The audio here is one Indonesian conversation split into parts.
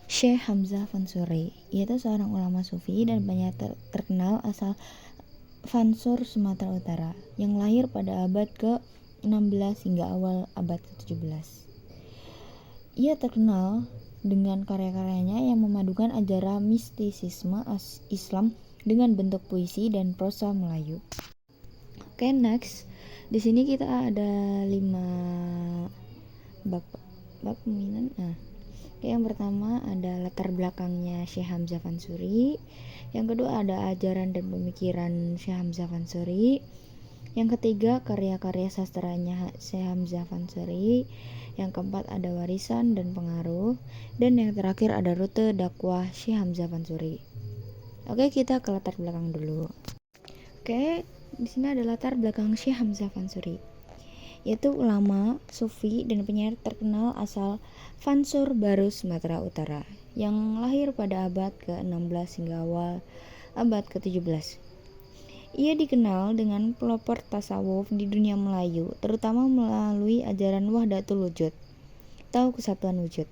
Syekh Hamzah Fansuri, yaitu seorang ulama sufi dan penyair terkenal asal Fansur, Sumatera Utara, yang lahir pada abad ke-16 hingga awal abad ke-17. Ia terkenal dengan karya-karyanya yang memadukan ajaran mistisisme Islam dengan bentuk puisi dan prosa Melayu. Oke, next. Di sini kita ada 5 bab pembinaan. Yang pertama ada latar belakangnya Syekh Hamzah Fansuri. Yang kedua ada ajaran dan pemikiran Syekh Hamzah Fansuri. Yang ketiga karya-karya sastranya Syekh Hamzah Fansuri. Yang keempat ada warisan dan pengaruh. Dan yang terakhir ada rute dakwah Syekh Hamzah Fansuri. Oke, kita ke latar belakang dulu. Oke, di sini ada latar belakang Syekh Hamzah Fansuri, yaitu ulama, sufi, dan penyair terkenal asal Fansur Baru, Sumatera Utara, yang lahir pada abad ke-16 hingga awal abad ke-17. Ia dikenal dengan pelopor tasawuf di dunia Melayu, terutama melalui ajaran Wahdatul Wujud, atau kesatuan wujud,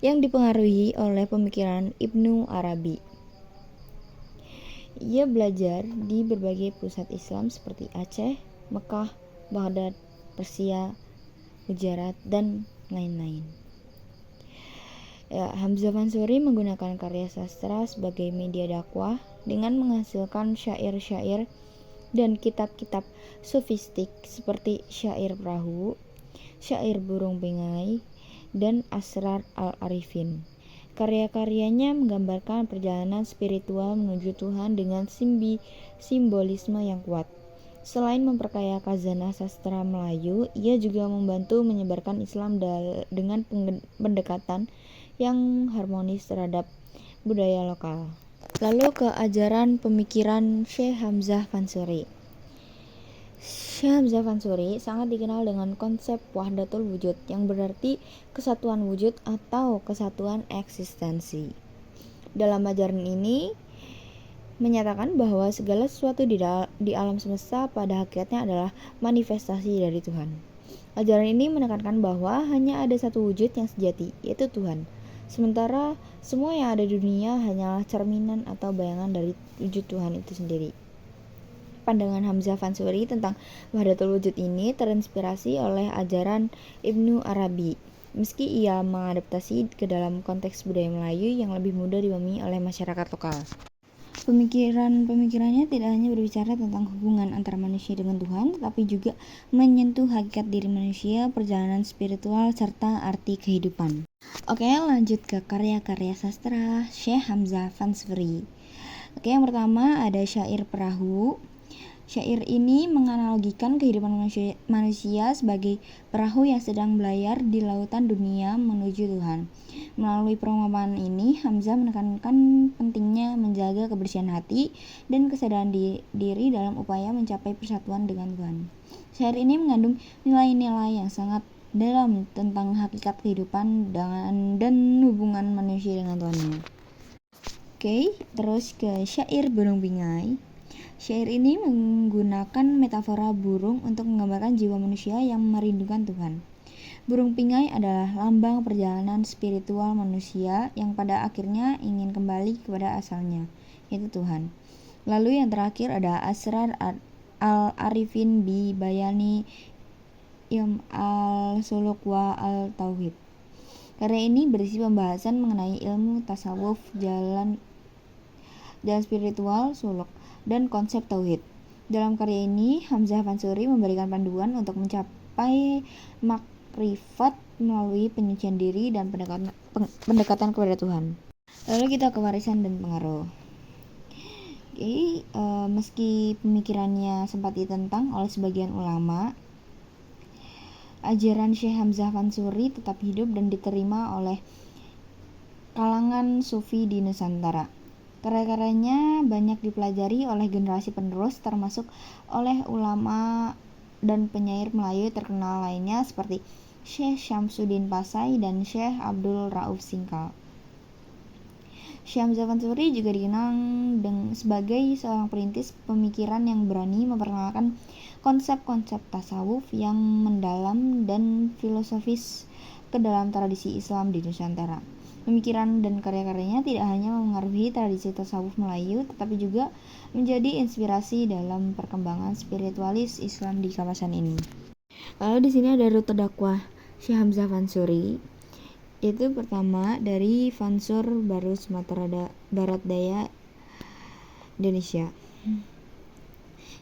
yang dipengaruhi oleh pemikiran Ibnu Arabi. Ia belajar di berbagai pusat Islam seperti Aceh, Mekah, Baghdad, Persia, Gujarat, dan lain-lain. Hamzah Fansuri menggunakan karya sastra sebagai media dakwah dengan menghasilkan syair-syair dan kitab-kitab sofistik seperti Syair Perahu, Syair Burung Pingai, dan Asrar Al-Arifin. Karya-karyanya menggambarkan perjalanan spiritual menuju Tuhan dengan simbolisme yang kuat. Selain memperkaya khazanah sastra Melayu, ia juga membantu menyebarkan Islam dengan pendekatan yang harmonis terhadap budaya lokal. Lalu ke ajaran pemikiran Syekh Hamzah Fansuri. Syekh Hamzah Fansuri sangat dikenal dengan konsep Wahdatul Wujud, yang berarti kesatuan wujud atau kesatuan eksistensi. Dalam ajaran ini menyatakan bahwa segala sesuatu di alam semesta pada hakikatnya adalah manifestasi dari Tuhan. Ajaran ini menekankan bahwa hanya ada satu wujud yang sejati, yaitu Tuhan. Sementara semua yang ada di dunia hanyalah cerminan atau bayangan dari wujud Tuhan itu sendiri. Pandangan Hamzah Fansuri tentang Wahdatul Wujud ini terinspirasi oleh ajaran Ibnu Arabi, meski ia mengadaptasi ke dalam konteks budaya Melayu yang lebih mudah dipahami oleh masyarakat lokal. Pemikirannya tidak hanya berbicara tentang hubungan antara manusia dengan Tuhan, tapi juga menyentuh hakikat diri manusia, perjalanan spiritual, serta arti kehidupan. Oke, lanjut ke karya-karya sastra Syekh Hamzah Fansuri. Oke, yang pertama ada Syair Perahu. Syair ini menganalogikan kehidupan manusia sebagai perahu yang sedang berlayar di lautan dunia menuju Tuhan. Melalui pengungkapan ini, Hamzah menekankan pentingnya menjaga kebersihan hati dan kesadaran diri dalam upaya mencapai persatuan dengan Tuhan. Syair ini mengandung nilai-nilai yang sangat dalam tentang hakikat kehidupan dan hubungan manusia dengan Tuhannya. Oke, terus ke Syair Burung Pingai. Syair ini menggunakan metafora burung untuk menggambarkan jiwa manusia yang merindukan Tuhan. Burung pingai adalah lambang perjalanan spiritual manusia yang pada akhirnya ingin kembali kepada asalnya, yaitu Tuhan. Lalu yang terakhir ada Asrar Al-Arifin bi Bayani Ilm Al-Suluk wa Al-Tauhid. Karya ini berisi pembahasan mengenai ilmu tasawuf, jalan spiritual, suluk, dan konsep tauhid. Dalam karya ini, Hamzah Fansuri memberikan panduan untuk mencapai makrifat melalui penyucian diri dan pendekatan kepada Tuhan. Lalu kita ke warisan dan pengaruh. Meski pemikirannya sempat ditentang oleh sebagian ulama, ajaran Syekh Hamzah Fansuri tetap hidup dan diterima oleh kalangan sufi di Nusantara. Karya-karyanya banyak dipelajari oleh generasi penerus, termasuk oleh ulama dan penyair Melayu terkenal lainnya seperti Syekh Syamsuddin Pasai dan Syekh Abdul Rauf Singkal. Syekh Hamzah Fansuri juga dikenal sebagai seorang perintis pemikiran yang berani memperkenalkan konsep-konsep tasawuf yang mendalam dan filosofis ke dalam tradisi Islam di Nusantara. Pemikiran dan karya-karyanya tidak hanya mengaruhi tradisi tasawuf Melayu, tetapi juga menjadi inspirasi dalam perkembangan spiritualis Islam di kawasan ini. Lalu di sini ada rute dakwah Syekh Hamzah Fansuri. Itu pertama dari Fansur Baru Sumatera Barat Daya Indonesia.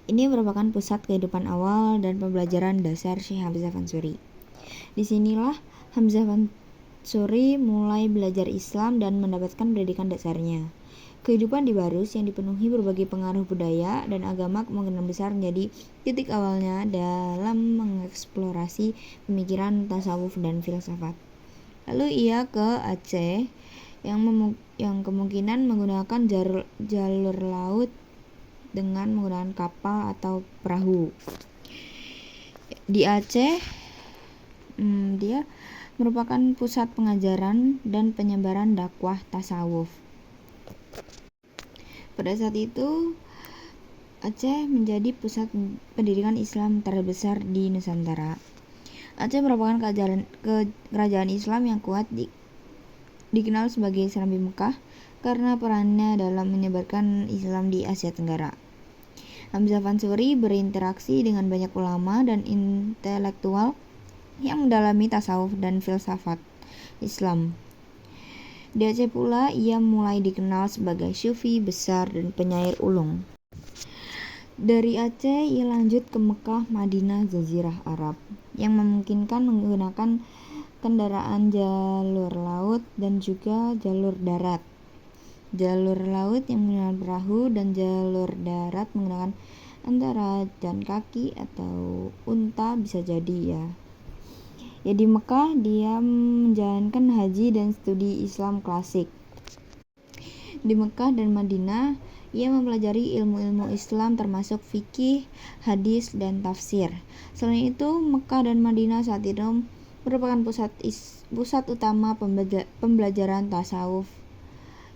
Ini merupakan pusat kehidupan awal dan pembelajaran dasar Syekh Hamzah Fansuri. Disinilah Hamzah Fansuri mulai belajar Islam dan mendapatkan pendidikan dasarnya. Kehidupan di Barus yang dipenuhi berbagai pengaruh budaya dan agama kemungkinan besar menjadi titik awalnya dalam mengeksplorasi pemikiran tasawuf dan filsafat. Lalu ia ke Aceh yang kemungkinan menggunakan jalur laut dengan menggunakan kapal atau perahu. Di Aceh, dia merupakan pusat pengajaran dan penyebaran dakwah tasawuf. Pada saat itu, Aceh menjadi pusat pendidikan Islam terbesar di Nusantara. Aceh merupakan kerajaan Islam yang kuat dikenal sebagai Serambi Mekah karena perannya dalam menyebarkan Islam di Asia Tenggara. Hamzah Fansuri berinteraksi dengan banyak ulama dan intelektual yang mendalami tasawuf dan filsafat Islam. Di Aceh pula ia mulai dikenal sebagai sufi besar dan penyair ulung. Dari Aceh ia lanjut ke Mekah, Madinah, Jazirah Arab yang memungkinkan menggunakan kendaraan jalur laut dan juga jalur darat. Jalur laut yang menggunakan perahu dan jalur darat menggunakan antara jalan kaki atau unta bisa jadi ya. Di Mekah dia menjalankan haji dan studi Islam klasik. Di Mekah dan Madinah ia mempelajari ilmu-ilmu Islam termasuk fikih, hadis, dan tafsir. Selain itu, Mekah dan Madinah saat itu merupakan pusat utama pembelajaran tasawuf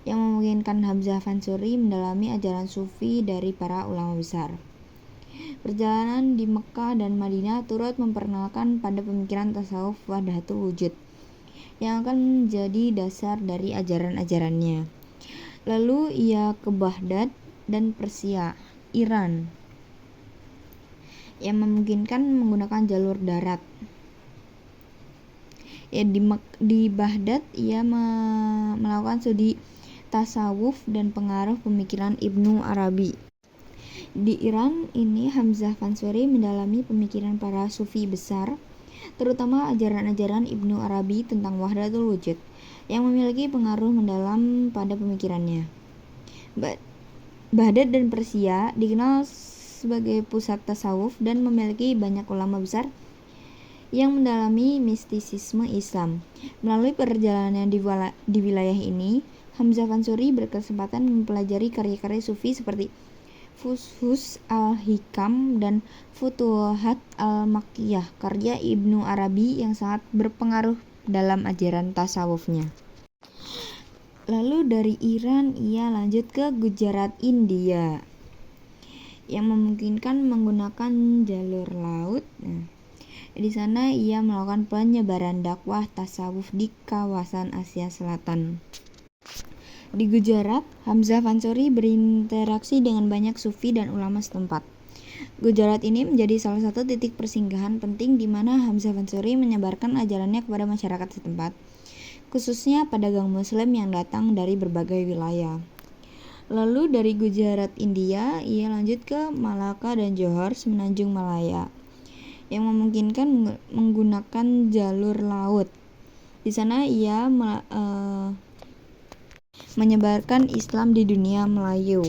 yang memungkinkan Hamzah Fansuri mendalami ajaran sufi dari para ulama besar. Perjalanan di Mekah dan Madinah turut memperkenalkan pada pemikiran tasawuf wahdatul wujud yang akan menjadi dasar dari ajaran-ajarannya. Lalu ia ke Baghdad dan Persia, Iran, yang memungkinkan menggunakan jalur darat. Di Baghdad ia melakukan studi tasawuf dan pengaruh pemikiran Ibnu Arabi. Di Iran ini Hamzah Fansuri mendalami pemikiran para sufi besar, terutama ajaran-ajaran Ibnu Arabi tentang wahdatul wujud yang memiliki pengaruh mendalam pada pemikirannya. Baghdad dan Persia dikenal sebagai pusat tasawuf dan memiliki banyak ulama besar yang mendalami mistisisme Islam. Melalui perjalanan di wilayah ini, Hamzah Fansuri berkesempatan mempelajari karya-karya sufi seperti Fushus al-Hikam dan Futuhat al-Makkiyah, karya Ibnu Arabi yang sangat berpengaruh dalam ajaran tasawufnya. Lalu dari Iran ia lanjut ke Gujarat, India, yang memungkinkan menggunakan jalur laut. Di sana ia melakukan penyebaran dakwah tasawuf di kawasan Asia Selatan. Di Gujarat, Hamzah Fansuri berinteraksi dengan banyak sufi dan ulama setempat. Gujarat ini menjadi salah satu titik persinggahan penting di mana Hamzah Fansuri menyebarkan ajarannya kepada masyarakat setempat, khususnya pedagang Muslim yang datang dari berbagai wilayah. Lalu dari Gujarat, India, ia lanjut ke Malaka dan Johor, Semenanjung Malaya, yang memungkinkan menggunakan jalur laut. Di sana ia menyebarkan Islam di dunia Melayu.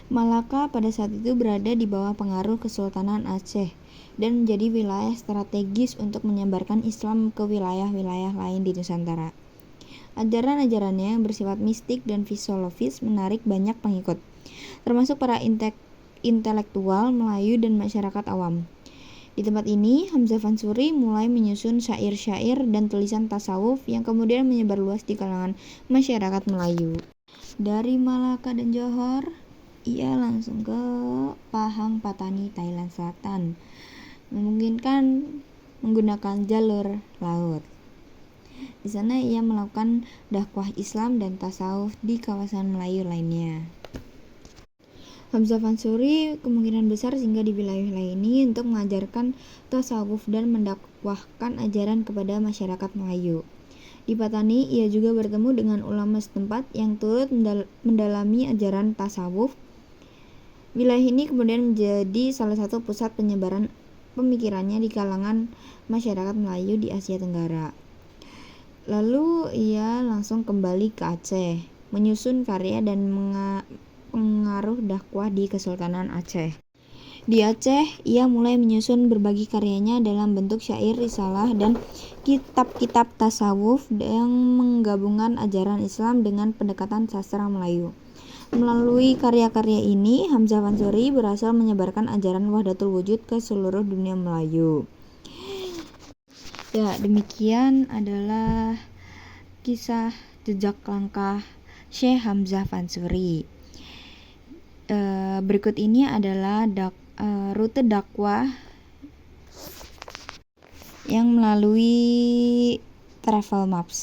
Malaka pada saat itu berada di bawah pengaruh Kesultanan Aceh dan menjadi wilayah strategis untuk menyebarkan Islam ke wilayah-wilayah lain di Nusantara. Ajaran-ajarannya yang bersifat mistik dan filosofis menarik banyak pengikut, termasuk para intelektual Melayu dan masyarakat awam. Di tempat ini, Hamzah Fansuri mulai menyusun syair-syair dan tulisan tasawuf yang kemudian menyebar luas di kalangan masyarakat Melayu. Dari Malaka dan Johor, ia langsung ke Pahang, Patani, Thailand Selatan, memungkinkan menggunakan jalur laut. Di sana ia melakukan dakwah Islam dan tasawuf di kawasan Melayu lainnya. Hamzah Fansuri kemungkinan besar singgah di wilayah ini untuk mengajarkan tasawuf dan mendakwahkan ajaran kepada masyarakat Melayu. Di Patani, ia juga bertemu dengan ulama setempat yang turut mendalami ajaran tasawuf. Wilayah ini kemudian menjadi salah satu pusat penyebaran pemikirannya di kalangan masyarakat Melayu di Asia Tenggara. Lalu ia langsung kembali ke Aceh, menyusun karya dan pengaruh dakwah di Kesultanan Aceh. Di Aceh, ia mulai menyusun berbagai karyanya dalam bentuk syair, risalah, dan kitab-kitab tasawuf yang menggabungkan ajaran Islam dengan pendekatan sastra Melayu. Melalui karya-karya ini, Hamzah Fansuri berhasil menyebarkan ajaran Wahdatul Wujud ke seluruh dunia Melayu. Ya, demikian adalah kisah jejak langkah Syekh Hamzah Fansuri. Berikut ini adalah rute dakwah yang melalui travel maps.